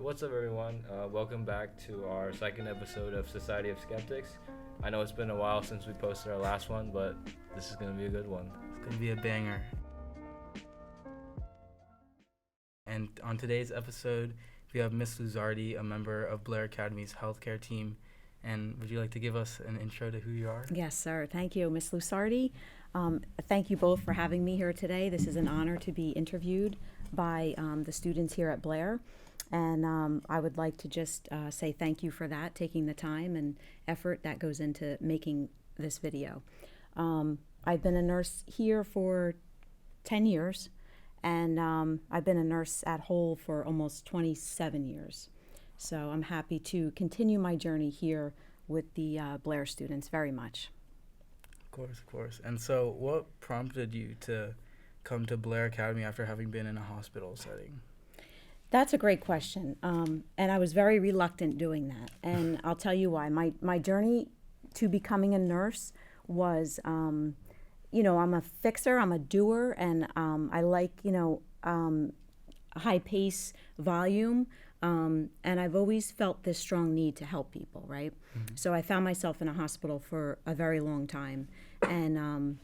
What's up, everyone? Welcome back to our second episode of Society of Skeptics. I know it's been a while since we posted our last one, but this is going to be a good one. It's gonna be a banger. And on today's episode, we have Miss Lusardi, a member of Blair Academy's healthcare team. And would you like to give us an intro to who you are? Yes, sir. Thank you, Miss Lusardi. Thank you both for having me here today. This is an honor to be interviewed by the students here at Blair. And I would like to just say thank you for that, taking the time and effort that goes into making this video. I've been a nurse here for 10 years, and I've been a nurse at Hull for almost 27 years. So I'm happy to continue my journey here with the Blair students very much. Of course. And so what prompted you to come to Blair Academy after having been in a hospital setting? That's a great question. And I was very reluctant doing that. And I'll tell you why. My journey to becoming a nurse was, I'm a fixer, I'm a doer, and I like, high pace, volume. And I've always felt this strong need to help people, right? Mm-hmm. So I found myself in a hospital for a very long time. And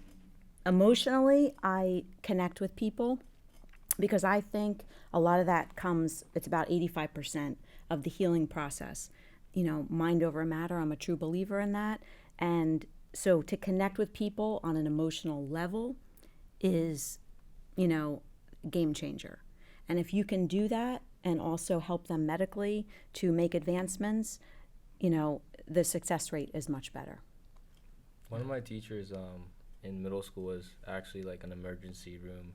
emotionally, I connect with people because I think a lot of that it's about 85% of the healing process. Mind over matter, I'm a true believer in that. And so to connect with people on an emotional level is, game changer. And if you can do that and also help them medically to make advancements, the success rate is much better. One of my teachers in middle school was actually like an emergency room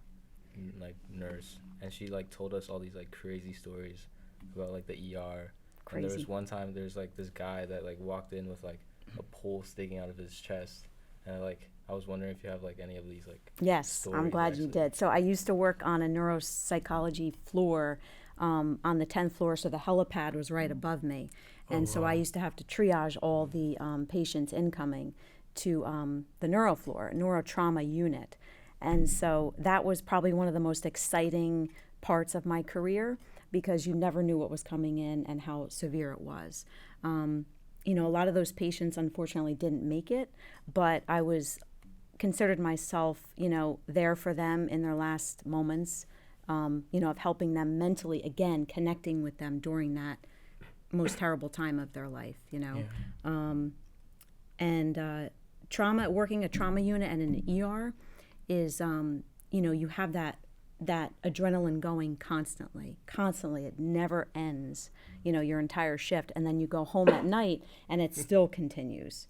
nurse, and she told us all these crazy stories about the ER. Crazy. And there was one time there's this guy that walked in with a pole sticking out of his chest, and I was wondering if you have any of these Yes, stories. I'm glad you did. So I used to work on a neuropsychology floor on the 10th floor, so the helipad was right above me. And so I used to have to triage all the patients incoming to the neurotrauma unit. And so that was probably one of the most exciting parts of my career because you never knew what was coming in and how severe it was. A lot of those patients unfortunately didn't make it, but I considered myself, there for them in their last moments, of helping them mentally, again, connecting with them during that most terrible time of their life, Yeah. Trauma, working a trauma unit and an ER is, you have that adrenaline going constantly. It never ends, your entire shift. And then you go home at night and it still continues.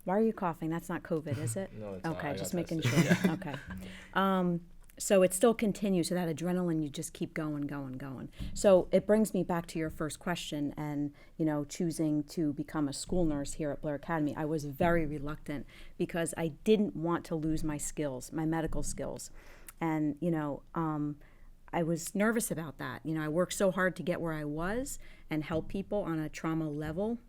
Why are you coughing? That's not COVID, is it? No, it's okay, not. just making sure. Okay. So it still continues. So that adrenaline, you just keep going. So it brings me back to your first question and, choosing to become a school nurse here at Blair Academy. I was very reluctant because I didn't want to lose my skills, my medical skills. And, I was nervous about that. I worked so hard to get where I was and help people on a trauma level.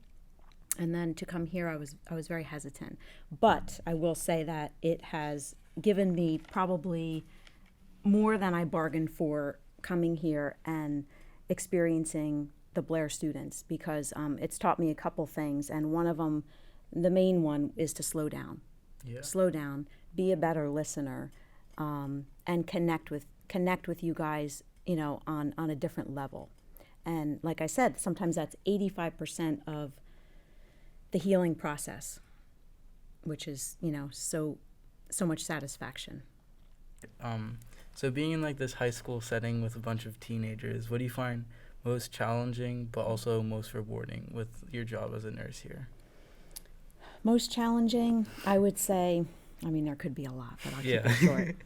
And then to come here, I was very hesitant. But I will say that it has given me probably more than I bargained for coming here and experiencing the Blair students because it's taught me a couple things. And one of them, the main one, is to slow down. Yeah. Slow down, be a better listener, and connect with you guys, on a different level. And like I said, sometimes that's 85% of the healing process, which is, so much satisfaction. So being in this high school setting with a bunch of teenagers, what do you find most challenging but also most rewarding with your job as a nurse here? Most challenging, I would say, there could be a lot, but I'll keep it short.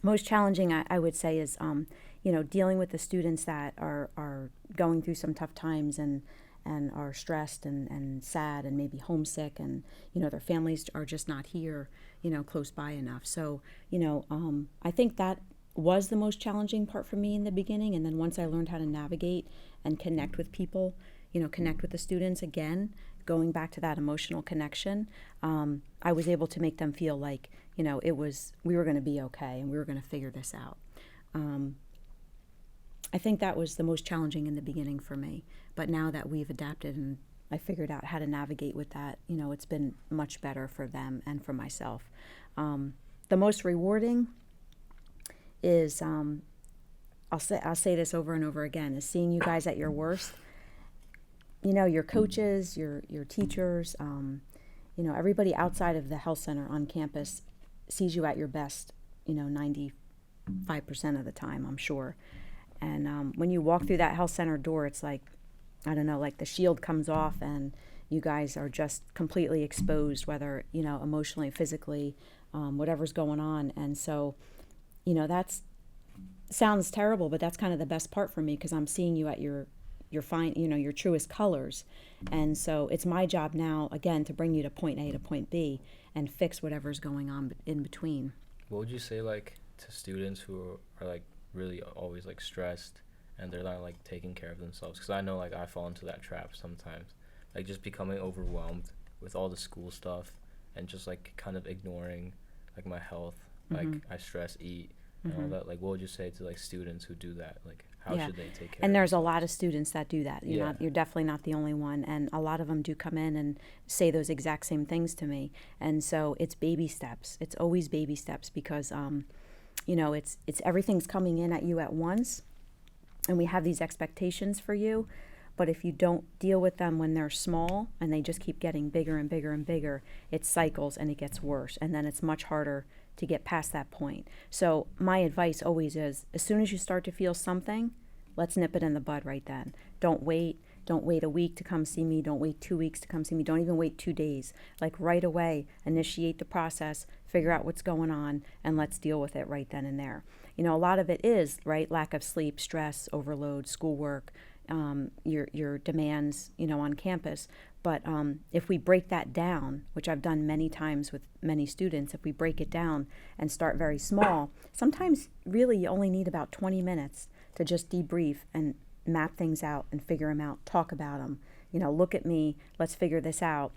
Most challenging, I would say, is, dealing with the students that are going through some tough times and are stressed and sad and maybe homesick and, their families are just not here, close by enough. So, I think that was the most challenging part for me in the beginning. And then once I learned how to navigate and connect with people, connect with the students again, going back to that emotional connection, I was able to make them feel like, we were going to be okay and we were going to figure this out. I think that was the most challenging in the beginning for me. But now that we've adapted and I figured out how to navigate with that, you know, it's been much better for them and for myself. The most rewarding is, I'll say this over and over again, is seeing you guys at your worst. You know, your coaches, your teachers, you know, everybody outside of the health center on campus sees you at your best, you know, 95% of the time, I'm sure. And when you walk through that health center door, it's like, I don't know, like the shield comes off and you guys are just completely exposed, whether, you know, emotionally, physically, whatever's going on. And so, you know, sounds terrible, but that's kind of the best part for me because I'm seeing you at your fine, you know, your truest colors. And so it's my job now, again, to bring you to point A to point B and fix whatever's going on in between. What would you say, like, to students who are like really always like stressed and they're not like taking care of themselves? Because I know, like, I fall into that trap sometimes, like just becoming overwhelmed with all the school stuff and just like kind of ignoring like my health. Like I stress eat and all that. Like, what would you say to like students who do that? Like, how should they take care And of there's a themselves? lot of students that do that. You're definitely not the only one. And a lot of them do come in and say those exact same things to me. And so it's baby steps. It's always baby steps because, you know, it's everything's coming in at you at once. And we have these expectations for you. But if you don't deal with them when they're small and they just keep getting bigger and bigger and bigger, it cycles and it gets worse. And then it's much harder to get past that point. So my advice always is, as soon as you start to feel something, let's nip it in the bud right then. Don't wait. Don't wait a week to come see me. Don't wait 2 weeks to come see me. Don't even wait 2 days. Like right away, initiate the process, figure out what's going on, and let's deal with it right then and there. You know, a lot of it is, right, lack of sleep, stress, overload, schoolwork, your demands, you know, on campus. But if we break that down, which I've done many times with many students, if we break it down and start very small, sometimes really you only need about 20 minutes to just debrief and map things out and figure them out, talk about them. You know, look at me, let's figure this out.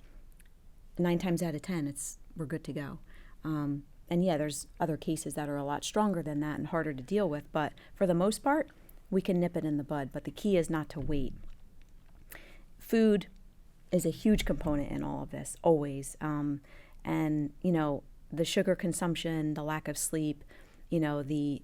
9 times out of 10, we're good to go. And yeah, there's other cases that are a lot stronger than that and harder to deal with. But for the most part, we can nip it in the bud. But the key is not to wait. Food is a huge component in all of this, always. And, you know, the sugar consumption, the lack of sleep, you know, the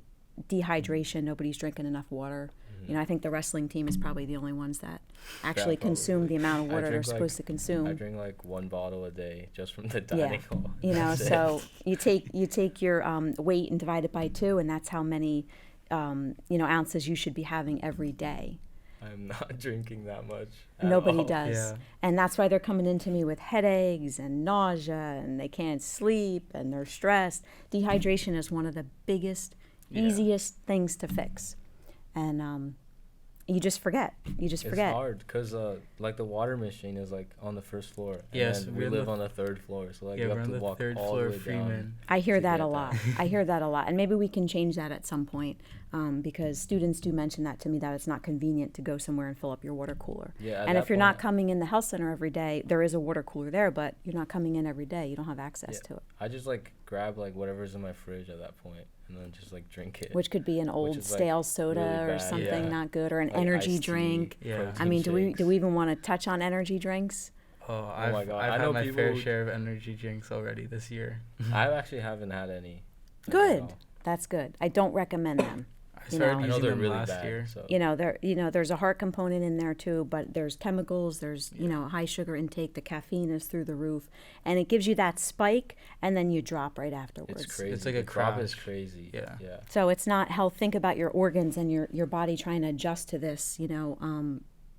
dehydration, nobody's drinking enough water. You know, I think the wrestling team is probably the only ones that actually consume the amount of water they're supposed to consume. I drink like 1 bottle a day just from the dining hall. You know, so you take your weight and divide it by 2, and that's how many you know, ounces you should be having every day. I'm not drinking that much. Nobody does. Yeah. And that's why they're coming into me with headaches and nausea and they can't sleep and they're stressed. Dehydration is one of the biggest, easiest things to fix. And you just forget. It's hard because like the water machine is like on the first floor. And Yes, then we live on the 3rd floor, so like you we're have on to the walk 3rd all floor the way of Freeman. I hear to that get a lot. I hear that a lot. And maybe we can change that at some point because students do mention that to me, that it's not convenient to go somewhere and fill up your water cooler. Yeah, And if you're not coming in the health center every day, there is a water cooler there, but you're not coming in every day. You don't have access to it. I just like grab like whatever's in my fridge at that point and then just like drink it. Which could be an old is, like, stale soda really or bad. something not good, or an Like energy iced tea, drink. Yeah. I mean, do we shakes. even want to touch on energy drinks? Oh, my God. I I've know had my fair people- share of energy drinks already this year. I actually haven't had any. Good. at all. That's good. I don't recommend them. I You started know. I know using they're them really last bad. year. So. There's a heart component in there too, but there's chemicals, there's, high sugar intake, the caffeine is through the roof, and it gives you that spike, and then you drop right afterwards. It's crazy. It's like a the drop is crash. crazy. Yeah. Yeah. So it's not health. Think about your organs and your body trying to adjust to this,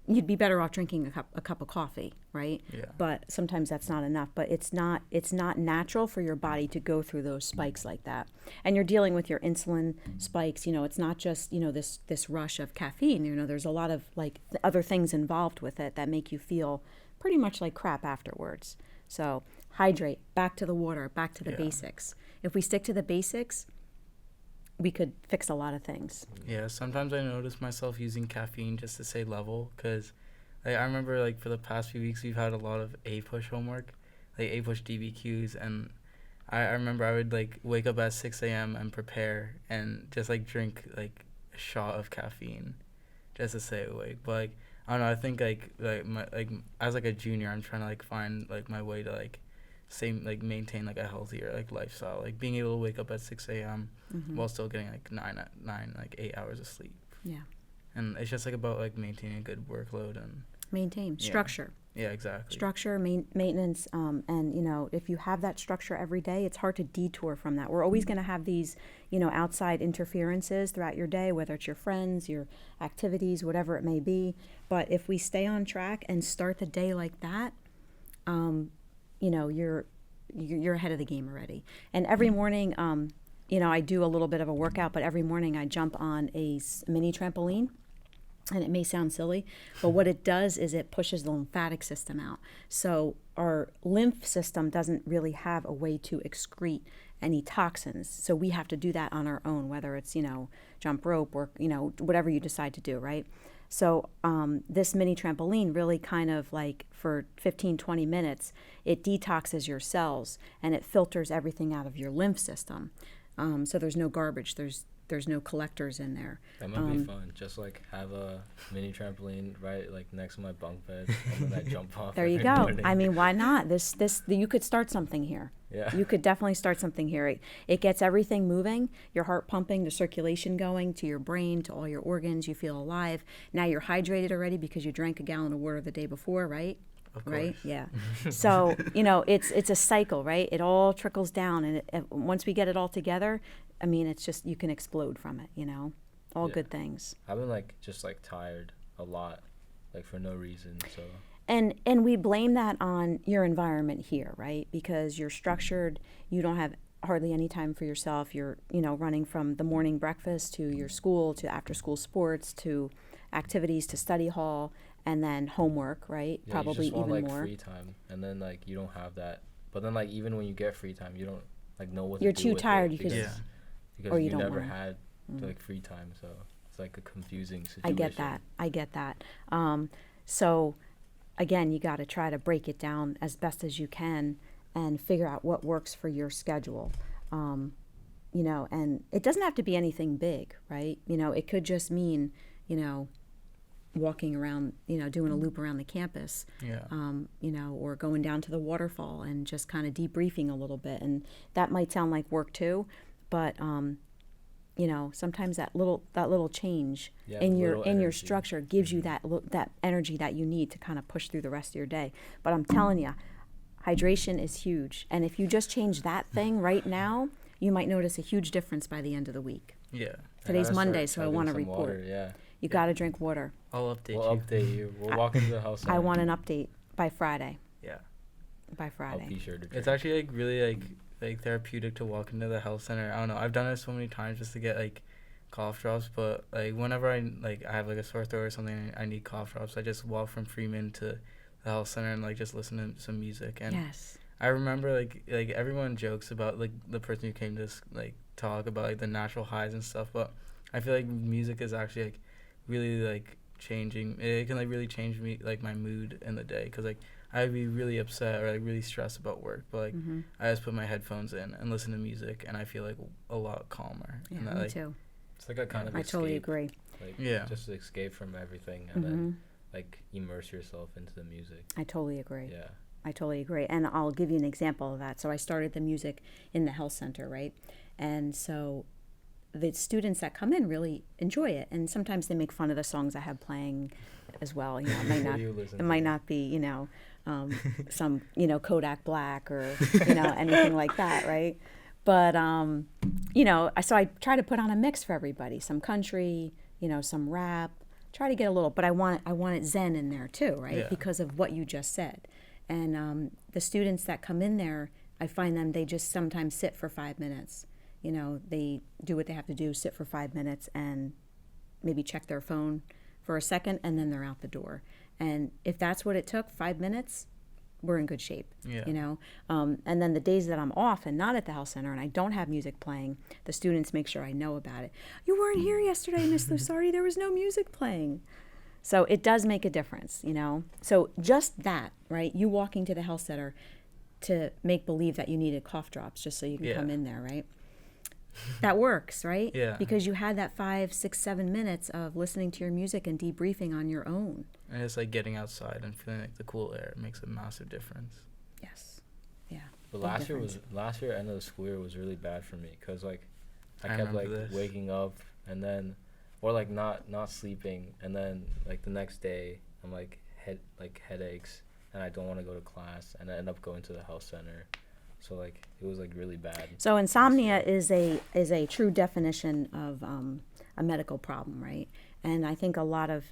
you'd be better off drinking a cup of coffee, right? Yeah. But sometimes that's not enough. But it's not natural for your body to go through those spikes like that. And you're dealing with your insulin spikes. It's not just this rush of caffeine. There's a lot of like other things involved with it that make you feel pretty much like crap afterwards. So hydrate. Back to the water. Back to the basics. If we stick to the basics, we could fix a lot of things. Yeah, sometimes I notice myself using caffeine just to stay level, because I remember like for the past few weeks we've had a lot of A-push homework, like A-push DBQs, and I remember I would like wake up at 6 a.m. and prepare and just like drink like a shot of caffeine just to stay awake. But like I don't know, I think like as like a junior, I'm trying to like find like my way to like maintain like a healthier like lifestyle, like being able to wake up at 6 a.m. while still getting like 8 hours of sleep. Yeah. And it's just like about like maintaining a good workload and Maintain structure. Yeah, exactly. Structure, maintenance, and you know, if you have that structure every day, it's hard to detour from that. We're always going to have these, you know, outside interferences throughout your day, whether it's your friends, your activities, whatever it may be. But if we stay on track and start the day like that, you know, you're ahead of the game already. And every morning, you know, I do a little bit of a workout, but every morning I jump on a mini trampoline. And it may sound silly, but what it does is it pushes the lymphatic system out. So our lymph system doesn't really have a way to excrete any toxins. So we have to do that on our own, whether it's, you know, jump rope or, you know, whatever you decide to do, right? So this mini trampoline really kind of like for 15, 20 minutes, it detoxes your cells and it filters everything out of your lymph system. So there's no garbage. There's no collectors in there. That might be fun. Just like have a mini trampoline right like next to my bunk bed, and then I jump off. There you go. Morning. I mean, why not? You could start something here. Yeah. You could definitely start something here. It gets everything moving, your heart pumping, the circulation going to your brain, to all your organs. You feel alive. Now you're hydrated already because you drank a gallon of water the day before, right? Of course. Right? Yeah. So, you know, it's a cycle, right? It all trickles down, and once we get it all together, I mean, it's just, you can explode from it, you know? All good things. I've been like just like tired a lot, like for no reason, so. And we blame that on your environment here, right? Because you're structured, you don't have hardly any time for yourself. You're, you know, running from the morning breakfast to your school, to after school sports, to activities, to study hall, and then homework, right? Yeah, Probably you just want, even like, more. free time, and then like you don't have that. But then like even when you get free time, you don't like know what You're to do too with tired it because because you you don't never wanna. had like free time, so it's like a confusing situation. I get that. So again, you got to try to break it down as best as you can and figure out what works for your schedule. You know, and it doesn't have to be anything big, right? You know, it could just mean, you know, walking around, you know, doing a loop around the campus, you know, or going down to the waterfall and just kind of debriefing a little bit. And that might sound like work too, but you know, sometimes that little change in your structure gives you that energy that you need to kind of push through the rest of your day. But I'm telling you, hydration is huge, and if you just change that thing right now, you might notice a huge difference by the end of the week. Yeah. Today's Monday, so I want to report. Water, You got to drink water. I'll update we'll you. update you. We'll walk into the house. I want an update by Friday. Yeah. By I'll Friday. be sure to drink. It's actually like really like therapeutic to walk into the health center. I don't know. I've done it so many times just to get like cough drops, but like whenever I have like a sore throat or something, I need cough drops. I just walk from Freeman to the health center and like just listen to some music. And Yes. I remember like everyone jokes about like the person who came to like talk about like the natural highs and stuff, but I feel like music is actually like really like changing. It can like really change me like my mood in the day, because like I'd be really upset or like really stressed about work, but like I just put my headphones in and listen to music and I feel like a lot calmer. Yeah, and that, me like, too. It's like a kind of I escape. totally agree. Like, Yeah. just escape from everything and then like immerse yourself into the music. I totally agree. Yeah. I totally agree. And I'll give you an example of that. So I started the music in the health center, right? And so the students that come in really enjoy it. And sometimes they make fun of the songs I have playing as well. You know, it might not be, you know, some, you know, Kodak Black or, you know, anything like that, right? But, you know, so I try to put on a mix for everybody. Some country, you know, some rap. Try to get a little, but I want it zen in there too, right? Yeah. Because of what you just said. And the students that come in there, I find them, they just sometimes sit for 5 minutes. You know, they do what they have to do, sit for 5 minutes and maybe check their phone for a second, and then they're out the door. And if that's what it took, 5 minutes, we're in good shape, you know? And then the days that I'm off and not at the health center and I don't have music playing, the students make sure I know about it. You weren't here yesterday, Miss Lusardi, there was no music playing. So it does make a difference, you know? So just that, right? You walking to the health center to make believe that you needed cough drops just so you can come in there, right? that works, right? Yeah. Because you had that 5, 6, 7 minutes of listening to your music and debriefing on your own. And it's like getting outside and feeling like the cool air makes a massive difference. Yes. Yeah. But Big last year end of the school year was really bad for me because like I kept remember like this. waking up and then or like not sleeping, and then like the next day I'm like headaches and I don't want to go to class, and I end up going to the health center. So like it was like really bad. So insomnia is a true definition of a medical problem, right? And I think a lot of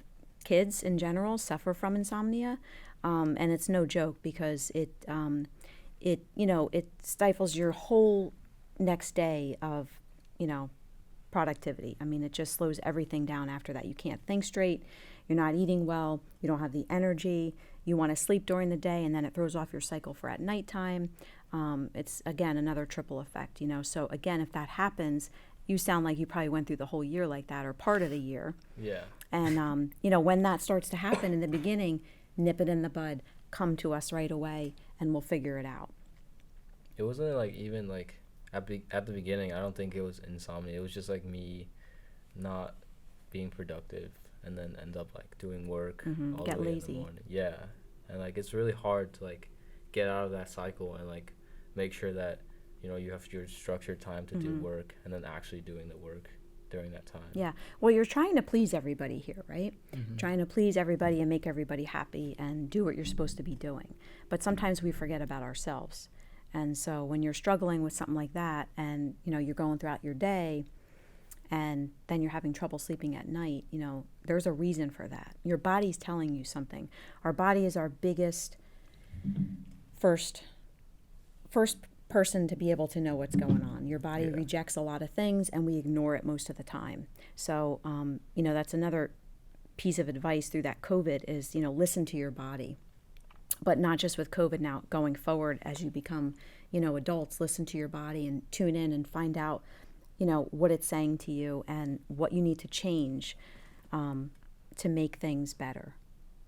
kids in general suffer from insomnia, and it's no joke because it stifles your whole next day of productivity. I mean, it just slows everything down after that. You can't think straight. You're not eating well. You don't have the energy. You want to sleep during the day, and then it throws off your cycle for at nighttime. It's, again, another triple effect, So, again, if that happens, you sound like you probably went through the whole year like that or part of the year. Yeah. And, when that starts to happen in the beginning, nip it in the bud. Come to us right away, and we'll figure it out. It wasn't like even like at the beginning, I don't think it was insomnia. It was just like me not being productive and then end up like doing work all Get the way lazy. in the morning. Yeah. And like it's really hard to like get out of that cycle and like make sure that you have your structured time to do work and then actually doing the work during that time. Yeah. Well, you're trying to please everybody here, right? Mm-hmm. Trying to please everybody and make everybody happy and do what you're supposed to be doing. But sometimes we forget about ourselves. And so when you're struggling with something like that and, you're going throughout your day and then you're having trouble sleeping at night, there's a reason for that. Your body's telling you something. Our body is our biggest first person to be able to know what's going on. Your body rejects a lot of things and we ignore it most of the time. So, that's another piece of advice through that COVID is, listen to your body. But not just with COVID now, going forward as you become, adults, listen to your body and tune in and find out, what it's saying to you and what you need to change to make things better.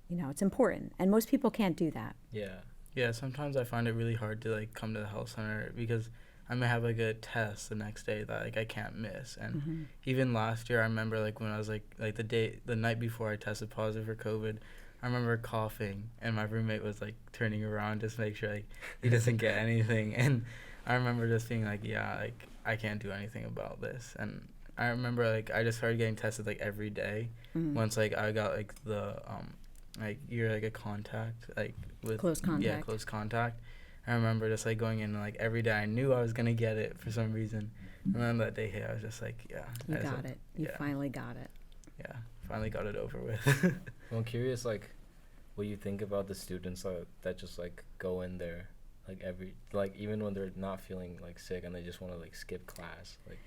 It's important. And most people can't do that. Yeah. Yeah, sometimes I find it really hard to like come to the health center because I may have like a test the next day that like I can't miss. And even last year, I remember like when I was like the night before I tested positive for COVID, I remember coughing and my roommate was like turning around just to make sure like he doesn't get anything. And I remember just being like, yeah, like I can't do anything about this. And I remember like I just started getting tested like every day. Once like I got like the like you're like a contact like with Close contact. Yeah, close contact. I remember just like going in and like every day I knew I was gonna get it for some reason. And then that day hit, I was just like, yeah. You got it. You finally got it. Yeah, finally got it over with. Well, I'm curious, like, what you think about the students that just like go in there, like even when they're not feeling like sick and they just want to like skip class, like.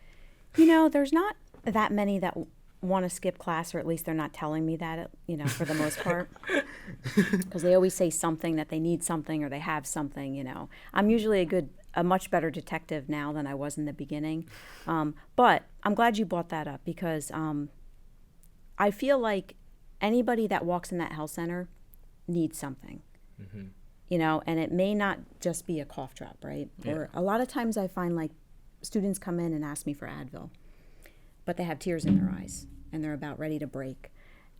There's not that many that want to skip class, or at least they're not telling me that, for the most part, because they always say something that they need something or they have something. I'm usually a much better detective now than I was in the beginning, but I'm glad you brought that up because I feel like anybody that walks in that health center needs something, and it may not just be a cough drop, right? Yeah. Or a lot of times I find like students come in and ask me for Advil, but they have tears in their eyes and they're about ready to break.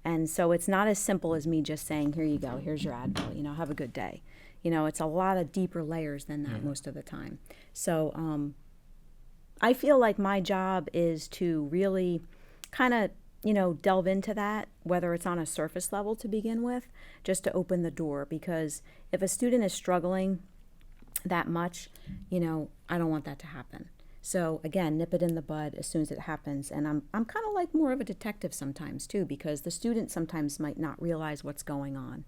And so it's not as simple as me just saying, here you go, here's your Advil, have a good day. It's a lot of deeper layers than that most of the time. So I feel like my job is to really kind of, delve into that, whether it's on a surface level to begin with, just to open the door. Because if a student is struggling that much, I don't want that to happen. So again, nip it in the bud as soon as it happens. And I'm kind of like more of a detective sometimes too, because the student sometimes might not realize what's going on.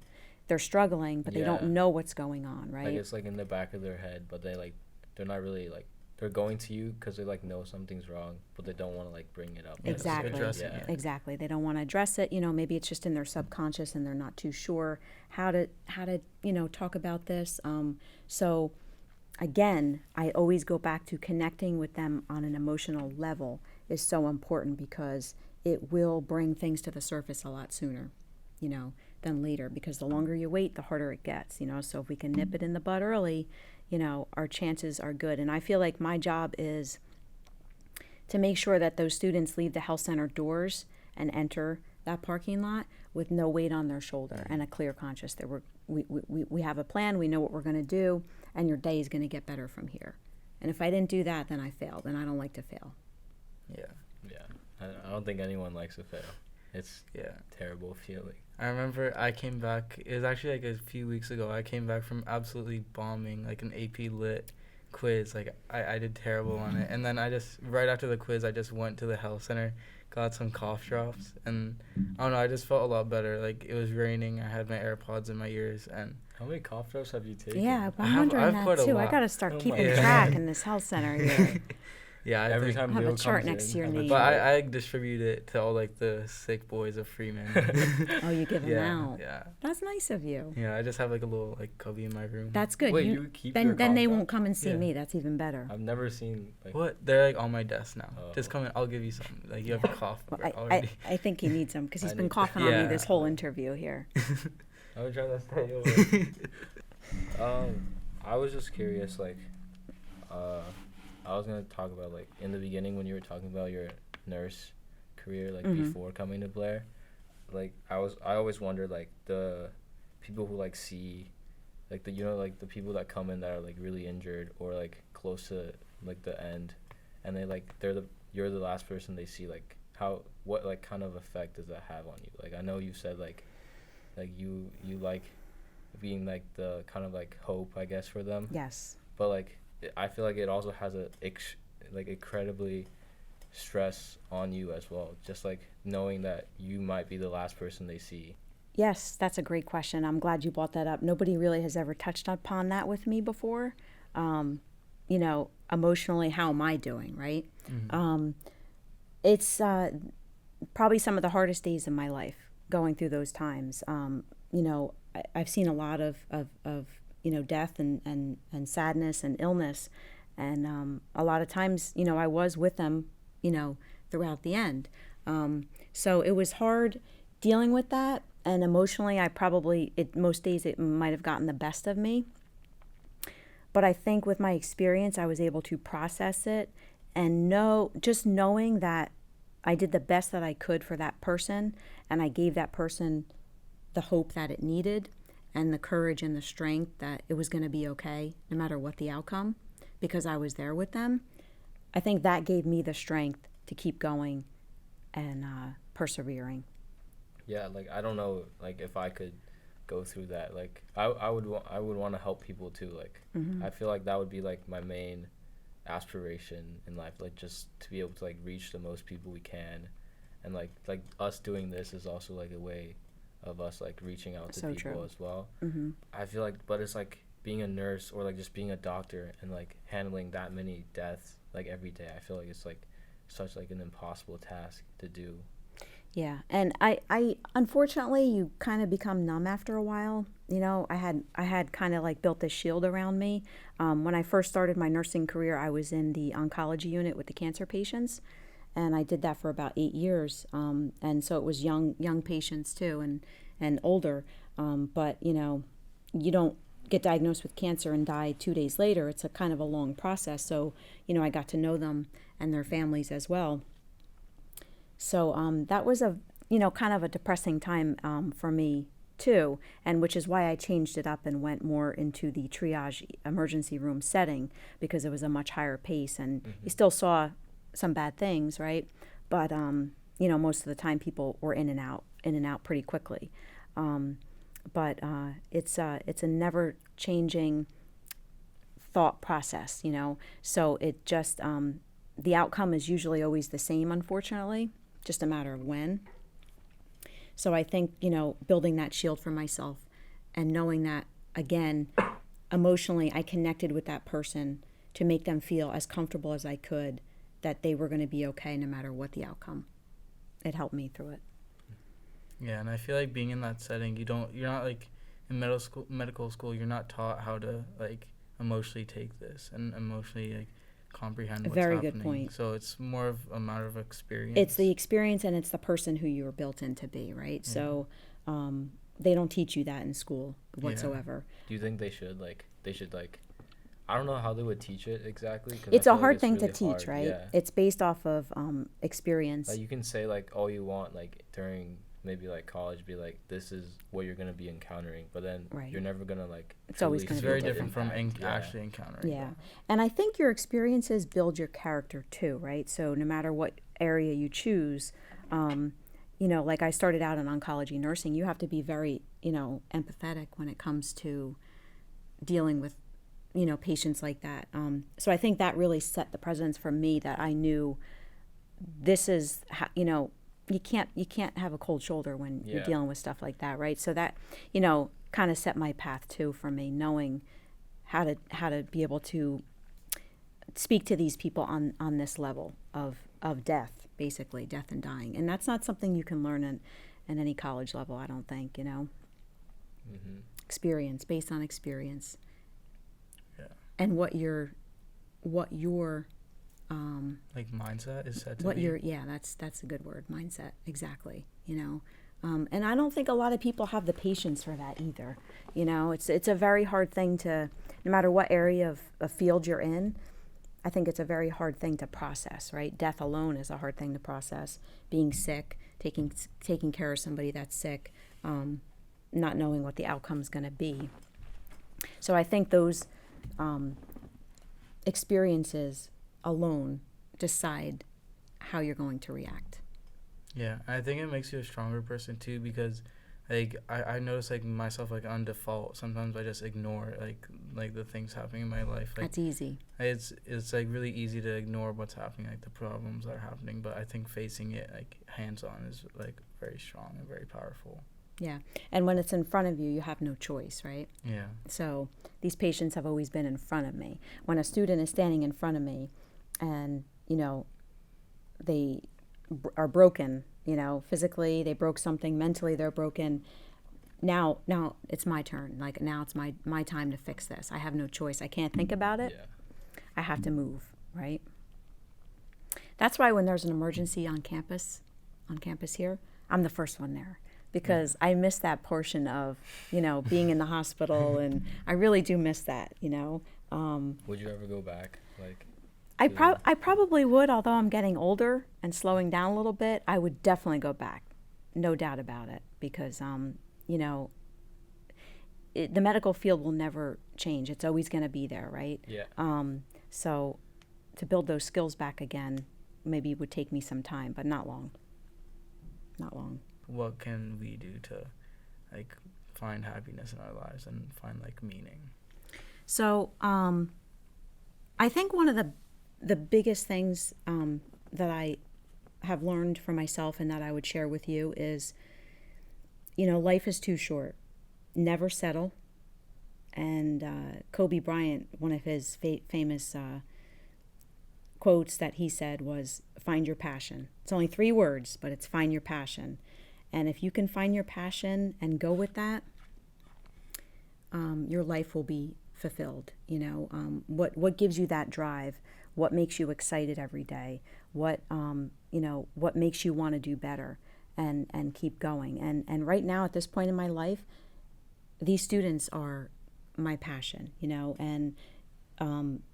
They're struggling, but they don't know what's going on, right? Like it's like in the back of their head, but they're not really like, they're going to you because they like know something's wrong, but they don't want to like bring it up. Exactly. Exactly. They don't want to address it. Maybe it's just in their subconscious and they're not too sure how to talk about this. So again, I always go back to connecting with them on an emotional level is so important because it will bring things to the surface a lot sooner, than later, because the longer you wait, the harder it gets, So if we can nip it in the bud early, our chances are good. And I feel like my job is to make sure that those students leave the health center doors and enter that parking lot with no weight on their shoulder and a clear conscience that we have a plan, we know what we're going to do, and your day is going to get better from here. And if I didn't do that, then I failed, and I don't like to fail. Yeah. I don't think anyone likes to fail. It's terrible feeling. I remember I came back, it was actually like a few weeks ago, I came back from absolutely bombing like an AP Lit quiz. Like I did terrible on it. And then right after the quiz, I just went to the health center, got some cough drops, and I don't know, I just felt a lot better. Like it was raining, I had my AirPods in my ears, and how many cough drops have you taken? Yeah, I'm wondering that too. I got to start keeping track in this health center here. Yeah, every time have Leo a chart comes next in, to your knee. But I distribute it to all like the sick boys of Freeman. Oh, you give them out. Yeah. That's nice of you. Yeah, I just have like a little like cubby in my room. That's good. Wait, you keep then your then they cough won't come and see Yeah. me. That's even better. I've never seen like What? They're like on my desk now. Oh. Just come in. I'll give you some. Like you have a cough Well, already. I think he needs them because he's I been need- coughing on me Yeah. this whole interview here. I was trying to stay over. I was just curious, like, I was gonna talk about like in the beginning when you were talking about your nurse career, like before coming to Blair. Like I always wondered like the people who like see, like like the people that come in that are like really injured or like close to like the end, and you're the last person they see. Like what like kind of effect does that have on you? Like I know you said like you like being like the kind of like hope, I guess, for them. Yes. But like I feel like it also has like incredibly stress on you as well, just like knowing that you might be the last person they see. Yes, that's a great question. I'm glad you brought that up. Nobody really has ever touched upon that with me before. Emotionally, how am I doing, right? Mm-hmm. It's probably some of the hardest days in my life going through those times. I've seen a lot of death and sadness and illness. And a lot of times, I was with them, throughout the end. So it was hard dealing with that. And emotionally, most days it might have gotten the best of me. But I think with my experience, I was able to process it and just knowing that I did the best that I could for that person, and I gave that person the hope that it needed and the courage and the strength that it was going to be okay no matter what the outcome, because I was there with them. I think that gave me the strength to keep going and persevering. Yeah, like I don't know, like if I could go through that, like I would want to help people too. Like I feel like that would be like my main aspiration in life, like just to be able to like reach the most people we can, and like us doing this is also like a way of us like reaching out to So people true. as well. Mm-hmm. I feel like, but it's like being a nurse or like just being a doctor and like handling that many deaths like every day. I feel like it's like such like an impossible task to do. Yeah, and I unfortunately, you kind of become numb after a while. I had kind of like built this shield around me. When I first started my nursing career, I was in the oncology unit with the cancer patients, and I did that for about 8 years. And so it was young patients too, and older. But you don't get diagnosed with cancer and die 2 days later. It's a kind of a long process. So I got to know them and their families as well. So that was a kind of a depressing time for me too, and which is why I changed it up and went more into the triage emergency room setting, because it was a much higher pace, and you still saw some bad things, right? But most of the time people were in and out pretty quickly. But it's a never changing thought process, So it just the outcome is usually always the same, unfortunately. Just a matter of when. So I think, building that shield for myself and knowing that, again, emotionally, I connected with that person to make them feel as comfortable as I could that they were going to be okay no matter what the outcome. It helped me through it. Yeah, and I feel like being in that setting, you're not like in medical school, you're not taught how to like emotionally take this and emotionally like comprehend what's Very happening. good point. So it's more of a matter of experience. It's the experience, and it's the person who you were built in to be, right? Yeah. So they don't teach you that in school whatsoever. Do you think they should I don't know how they would teach it exactly. 'Cause I It's a feel like hard it's thing to really teach, hard. right? Yeah. It's based off of experience. Like you can say like all you want like during maybe like college, be like this is what you're gonna be encountering, but then Right. you're never gonna like. It's always truly gonna It's be feel very the different from impact. actually encountering. Yeah. them. And I think your experiences build your character too, right? So no matter what area you choose, you know, like I started out in oncology nursing, you have to be very, you know, empathetic when it comes to dealing with, you know, patients like that. So I think that really set the precedence for me that I knew this is, you know, you can't have a cold shoulder when you're Yeah. dealing with stuff like that, right? So that, you know, kind of set my path too for me, knowing how to be able to speak to these people on this level of death, basically death and dying, and that's not something you can learn in any college level. I don't think, you know. Experience, based on experience. Yeah. And what your Like mindset is said to what be. your yeah, that's a good word, mindset, exactly, you know. And I don't think a lot of people have the patience for that either. You know, it's a very hard thing to, no matter what area of a field you're in, I think it's a very hard thing to process, right? Death alone is a hard thing to process. Being sick, taking care of somebody that's sick, not knowing what the outcome is going to be. So I think those experiences alone decide how you're going to react. Yeah, I think it makes you a stronger person too, because like I notice like myself, like on default sometimes I just ignore like the things happening in my life. Like That's easy. it's like really easy to ignore what's happening, like the problems that are happening, but I think facing it like hands on is like very strong and very powerful. Yeah. And when it's in front of you, you have no choice, right? Yeah. So these patients have always been in front of me. When a student is standing in front of me and, you know, they are broken, you know, physically they broke something, mentally they're broken. Now it's my turn. Like now it's my time to fix this. I have no choice. I can't think about it. Yeah. I have to move, right? That's why when there's an emergency on campus here, I'm the first one there, because I miss that portion of, you know, being in the hospital, and I really do miss that, you know. Would you ever go back? Like. I probably would, although I'm getting older and slowing down a little bit. I would definitely go back, no doubt about it, because you know, the medical field will never change. It's always going to be there, right? Yeah. So to build those skills back again, maybe it would take me some time, but not long. Not long. What can we do to like find happiness in our lives and find like meaning? So I think one of the biggest things that I have learned for myself and that I would share with you is, you know, life is too short. Never settle. And Kobe Bryant, one of his famous quotes that he said was, find your passion. It's only 3 words, but it's find your passion. And if you can find your passion and go with that, your life will be fulfilled. You know, what gives you that drive? What makes you excited every day? What you know, what makes you want to do better and keep going? And right now at this point in my life, these students are my passion, you know, and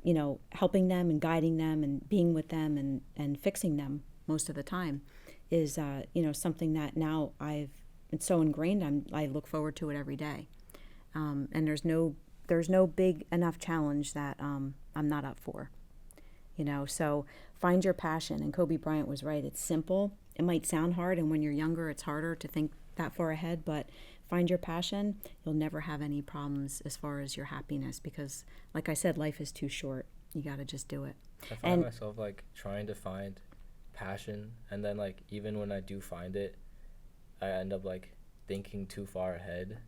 you know, helping them and guiding them and being with them and fixing them most of the time is you know, something that now it's so ingrained. I look forward to it every day, and there's no big enough challenge that I'm not up for, you know. So find your passion. And Kobe Bryant was right. It's simple. It might sound hard, and when you're younger, it's harder to think that far ahead. But find your passion. You'll never have any problems as far as your happiness, because, like I said, life is too short. You got to just do it. I find myself like trying to find passion, and then like even when I do find it, I end up like thinking too far ahead.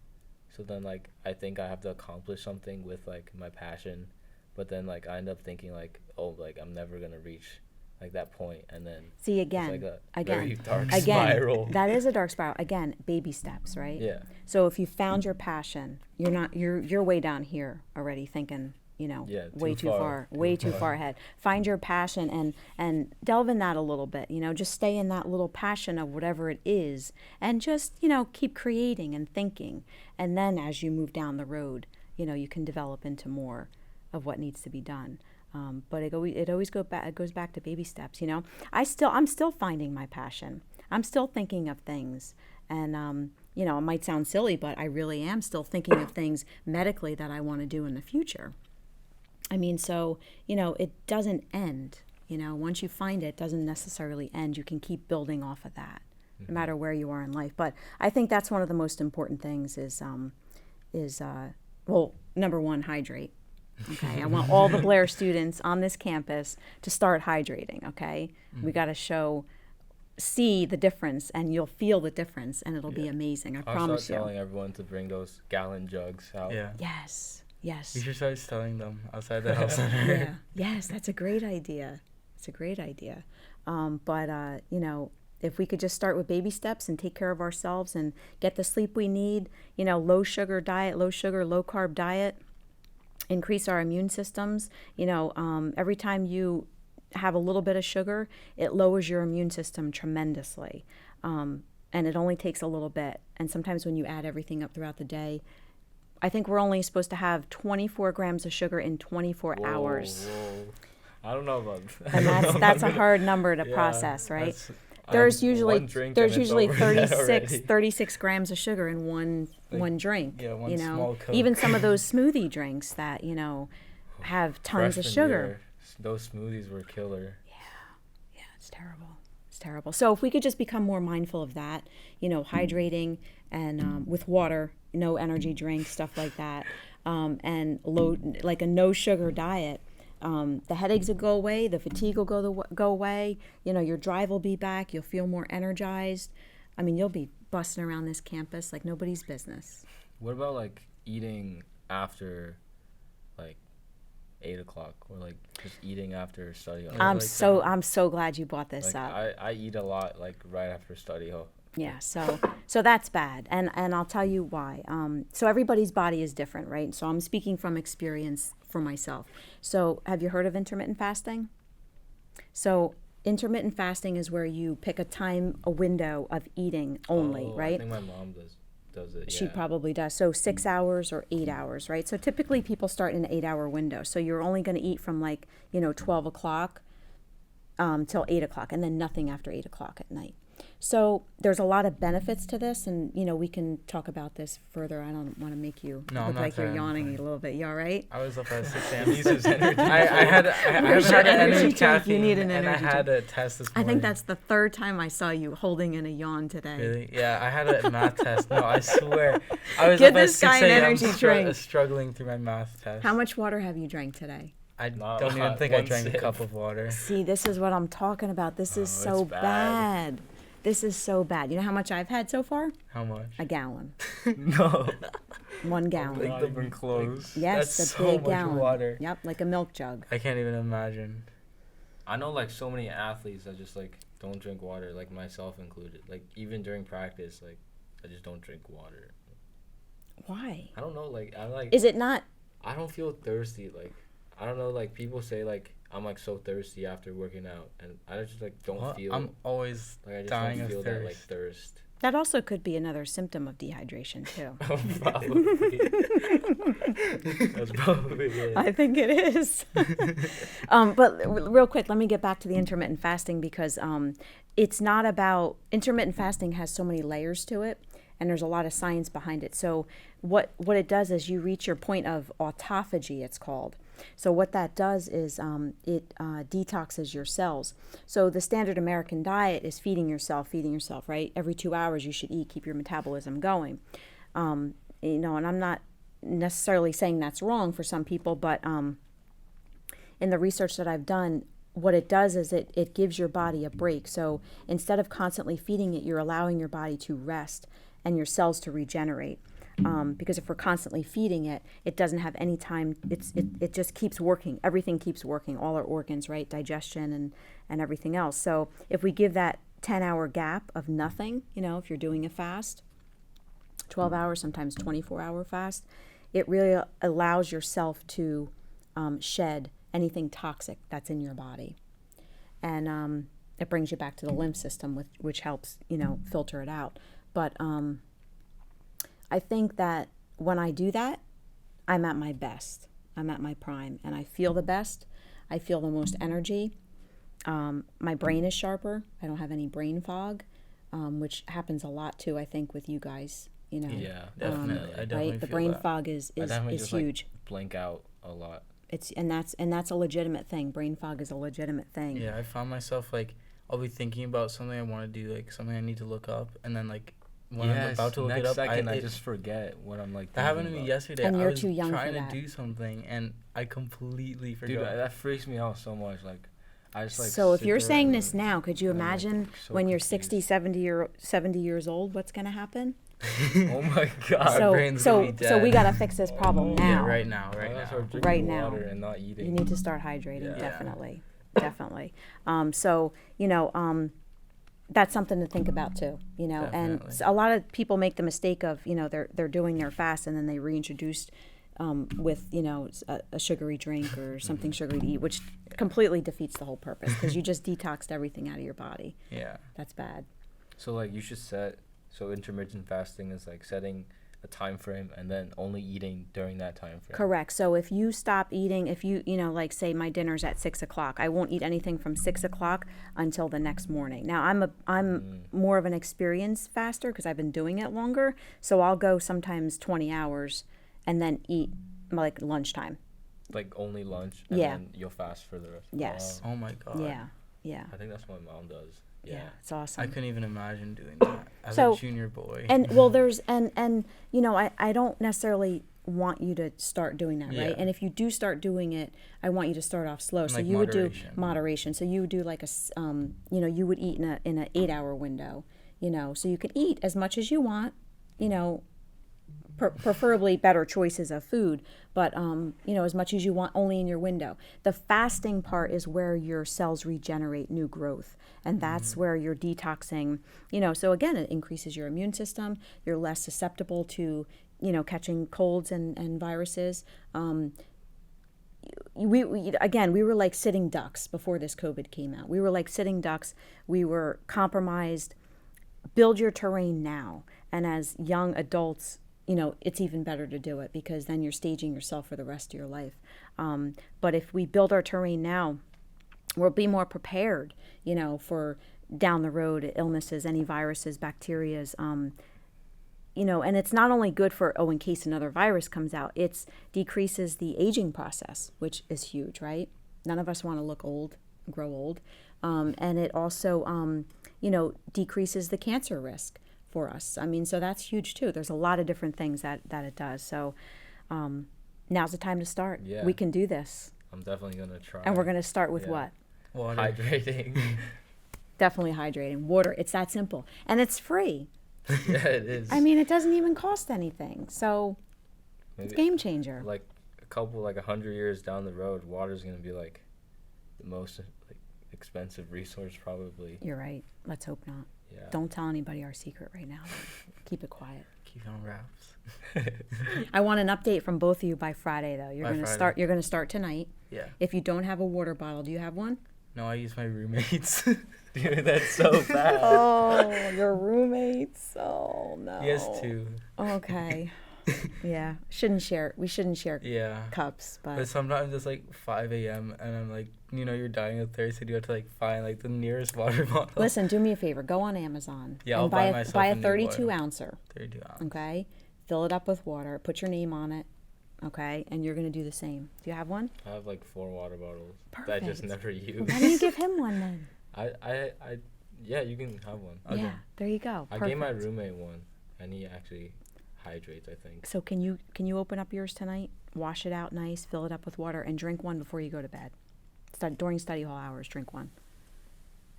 So then like I think I have to accomplish something with like my passion, but then like I end up thinking like, oh, like I'm never gonna reach like that point, and then See, it's like a again, very dark spiral. that is a dark spiral. Again, baby steps, right? Yeah. So if you found your passion, you're way down here already thinking, you know, Yeah, way too too far. way too far ahead. Find your passion and delve in that a little bit, you know, just stay in that little passion of whatever it is, and just, you know, keep creating and thinking. And then as you move down the road, you know, you can develop into more of what needs to be done. But it always goes back to baby steps. I'm still finding my passion. I'm still thinking of things, and it might sound silly, but I really am still thinking of things medically that I want to do in the future. I mean, so it doesn't end. Once you find it, it doesn't necessarily end. You can keep building off of that, no matter where you are in life. But I think that's one of the most important things is number one, hydrate. Okay, I want all the Blair students on this campus to start hydrating. Okay, we got to see the difference, and you'll feel the difference, and it'll be amazing. I promise you. I'll start telling everyone to bring those gallon jugs out. Yeah. Yes. You should start selling them outside the health center. Yeah. Yes, that's a great idea. It's a great idea. But if we could just start with baby steps and take care of ourselves and get the sleep we need, low sugar diet, low sugar, low carb diet, increase our immune systems. Every time you have a little bit of sugar, it lowers your immune system tremendously. And it only takes a little bit. And sometimes when you add everything up throughout the day, I think we're only supposed to have 24 grams of sugar in 24 hours. Whoa. I don't know about that. And that's a hard number to process, right? There's usually 36 grams of sugar in one drink. Yeah, one small Coke. Even some of those smoothie drinks that have tons of sugar. Year, those smoothies were killer. Yeah, it's terrible. So if we could just become more mindful of that, hydrating and with water, no energy drinks, stuff like that, and a no sugar diet. The headaches will go away, the fatigue will go away, your drive will be back, you'll feel more energized. I mean, you'll be busting around this campus like nobody's business. What about eating after 8 o'clock, or just eating after study hall? I'm so glad you brought this up. I eat a lot right after study hall. Yeah, so that's bad, and I'll tell you why. So everybody's body is different, right? So I'm speaking from experience for myself. So have you heard of intermittent fasting? So intermittent fasting is where you pick a window of eating only, right? I think my mom does it. She probably does. So 6 hours or 8 hours, right? So typically people start in an 8-hour window. So you're only going to eat from 12 o'clock till 8 o'clock, and then nothing after 8 o'clock at night. So there's a lot of benefits to this, and we can talk about this further. I don't want to make you look like you're yawning a little bit. You all right? I was up at 6 a.m. I haven't had any caffeine, you need an energy and I had a test this morning. I think that's the third time I saw you holding in a yawn today. Really? Yeah, I had a math test. No, I swear. I was Give up at this 6 guy an a.m. energy drink. Struggling through my math test. How much water have you drank today? I don't even think I drank a cup of water. See, this is what I'm talking about. This is so bad. This is so bad. You know how much I've had so far? How much? A gallon. No. 1 gallon. Not even close. Yes, that's a so big much gallon. Water. Yep, like a milk jug. I can't even imagine. I know so many athletes that just don't drink water, myself included. Even during practice, I just don't drink water. Why? I don't know. Is it not? I don't feel thirsty. I don't know. People say I'm so thirsty after working out, and I just don't feel. I'm always I just dying don't feel of that thirst. thirst. That also could be another symptom of dehydration too. Probably. That's probably it. I think it is. But real quick, let me get back to the intermittent fasting because it's not about intermittent fasting has so many layers to it, and there's a lot of science behind it. So what it does is you reach your point of autophagy, it's called. So what that does is it detoxes your cells. So the standard American diet is feeding yourself, right? Every 2 hours you should eat, keep your metabolism going. And I'm not necessarily saying that's wrong for some people, but in the research that I've done, what it does is it gives your body a break. So instead of constantly feeding it, you're allowing your body to rest and your cells to regenerate. Because if we're constantly feeding it, it doesn't have any time. It just keeps working. Everything keeps working. All our organs, right? Digestion and everything else. So if we give that 10-hour gap of nothing, if you're doing a fast, 12 hours, sometimes 24-hour fast, it really allows yourself to shed anything toxic that's in your body. And it brings you back to the lymph system, which helps, filter it out. But I think that when I do that, I'm at my best. I'm at my prime, and I feel the best. I feel the most energy. My brain is sharper. I don't have any brain fog, which happens a lot too, I think, with you guys. You know, Yeah, definitely. I definitely right? The feel brain that. fog is just, like, huge. blank out a lot. And that's a legitimate thing. Brain fog is a legitimate thing. Yeah, I found myself like I'll be thinking about something I want to do, like something I need to look up, and then like when I'm about to look next it up, second, I it just forget what I'm like. that happened to thinking me about. yesterday. And I you're was too young for trying that. to do something and I completely forgot. Dude, that freaks me out so much. Like, I just like. So if sit you're there saying and this now, could you I'm, like, imagine so when you're confused. 60, 70 years old, what's going to happen? Oh my god. So, brain's gonna be so we dead. got to fix this problem Yeah, now. right now. I gotta start Right drinking now. water and not eating. You need to start hydrating, Yeah. definitely. Definitely. So, that's something to think about too, and Definitely. a lot of people make the mistake of, they're doing their fast and then they reintroduce with, a sugary drink or something sugary to eat, which completely defeats the whole purpose because you just detoxed everything out of your body. Yeah. That's bad. So like you should so intermittent fasting is like setting a time frame and then only eating during that time frame. Correct. So if you stop eating, if you, like say my dinner's at 6:00, I won't eat anything from 6:00 until the next morning. Now I'm more of an experienced faster because I've been doing it longer. So I'll go sometimes 20 hours and then eat like lunchtime. Like only lunch and Yeah. then you'll fast for the rest. Yes. Oh my god. Yeah. I think that's what my mom does. Yeah. Yeah. It's awesome. I couldn't even imagine doing that as So- a junior boy. And well, there's and I don't necessarily want you to start doing that, Yeah. right? And if you do start doing it, I want you to start off slow. So Like you would do moderation. moderation. So you would do like you would eat in a 8-hour window, so you can eat as much as you want, preferably better choices of food, but as much as you want, only in your window. The fasting part is where your cells regenerate new growth, and that's where you're detoxing. So again, it increases your immune system. You're less susceptible to catching colds and viruses. We were like sitting ducks before this COVID came out. We were like sitting ducks. We were compromised. Build your terrain now, and as young adults, it's even better to do it because then you're staging yourself for the rest of your life. But if we build our terrain now, we'll be more prepared, for down the road illnesses, any viruses, bacterias, and it's not only good for, in case another virus comes out, it decreases the aging process, which is huge, right? None of us want to look old, grow old. And it also, decreases the cancer risk for us. I mean, so that's huge too. There's a lot of different things that it does. So now's the time to start. Yeah. We can do this. I'm definitely gonna try. And we're going to start with Yeah. what? Water. Hydrating. Definitely hydrating. Water. It's that simple. And it's free. Yeah, it is. I mean, it doesn't even cost anything. So it's Maybe, game changer. like a couple, like 100 years down the road, water's gonna be like the most like expensive resource probably. You're right. Let's hope not. Yeah. Don't tell anybody our secret right now. Keep it quiet. Keep it on wraps. I want an update from both of you by Friday, though. You're By going to Friday. start. You're going to start tonight. Yeah. If you don't have a water bottle, do you have one? No, I use my roommates. Dude, that's so bad. Oh, your roommates. Oh no. He has two. Okay. Yeah. Shouldn't share. We shouldn't share Yeah. cups, But but sometimes it's like 5 a.m. and I'm like, you're dying of thirst, and you have to like find like the nearest water bottle. listen. Do me a favor. Go on Amazon. Yeah, and I'll buy myself buy a a new 32 boil. ouncer. 32 ounce. Okay. Fill it up with water. Put your name on it. Okay. And you're going to do the same. Do you have one? I have like 4 water bottles that I just Perfect. never use. Why don't you give him one then? Yeah, you can have one. Okay. Yeah. There you go. I gave my Perfect. roommate one, and he actually hydrates, I think. So can you open up yours tonight? Wash it out nice, fill it up with water, and drink one before you go to bed. During study hall hours, drink one.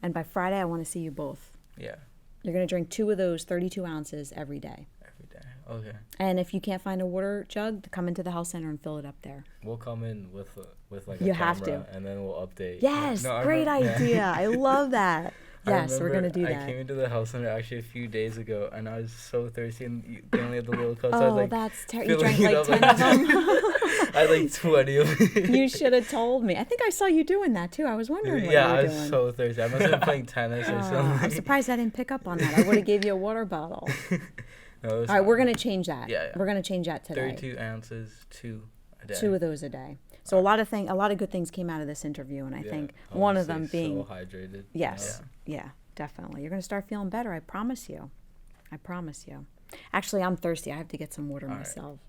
And by Friday, I want to see you both. Yeah. You're going to drink 2 of those 32 ounces every day. Every day. Okay. And if you can't find a water jug, come into the health center and fill it up there. We'll come in with like You a have camera, to. and then we'll update. Yes, No, I great remember- idea. I love that. Yes, we're going to do I that. came into the health center actually a few days ago, and I was so thirsty, and they only had the little cups. So I was Oh, like, that's terrible. You filling drank it like up 10 of like- them. I had like 20 of it. You should have told me. I think I saw you doing that too. I was wondering what Yeah, you were I was doing. so thirsty. I must have been playing tennis or Oh, something. I'm surprised I didn't pick up on that. I would have gave you a water bottle. No, it was All right, we're fine. going to change that. Yeah, yeah. We're going to change that today. 32 ounces, 2 a day. 2 of those a day. So a lot of good things came out of this interview, and I think I one wanna of them stay being so hydrated. yes, yeah, definitely. You're gonna start feeling better. I promise you. I promise you. Actually, I'm thirsty. I have to get some water myself.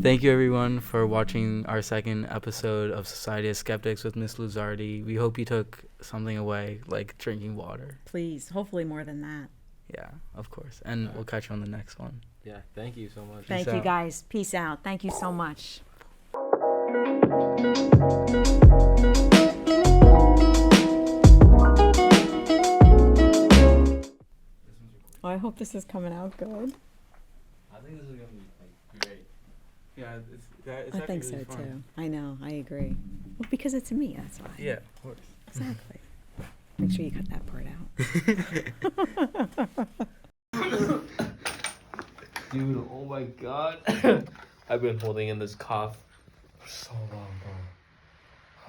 Thank you, everyone, for watching our second episode of Society of Skeptics with Miss Lusardi. We hope you took something away, like drinking water. Please, hopefully more than that. Yeah, of course. And we'll catch you on the next one. Yeah, thank you so much. Thank you, out. guys. Peace out. Thank you so much. Oh, I hope this is coming out good. I think this is gonna be like great. Yeah, I think so too. I know. I agree. Well, because it's me. That's why. Yeah, of course. Exactly. Make sure you cut that part out. Dude, oh my god. I've been holding in this cough for so long.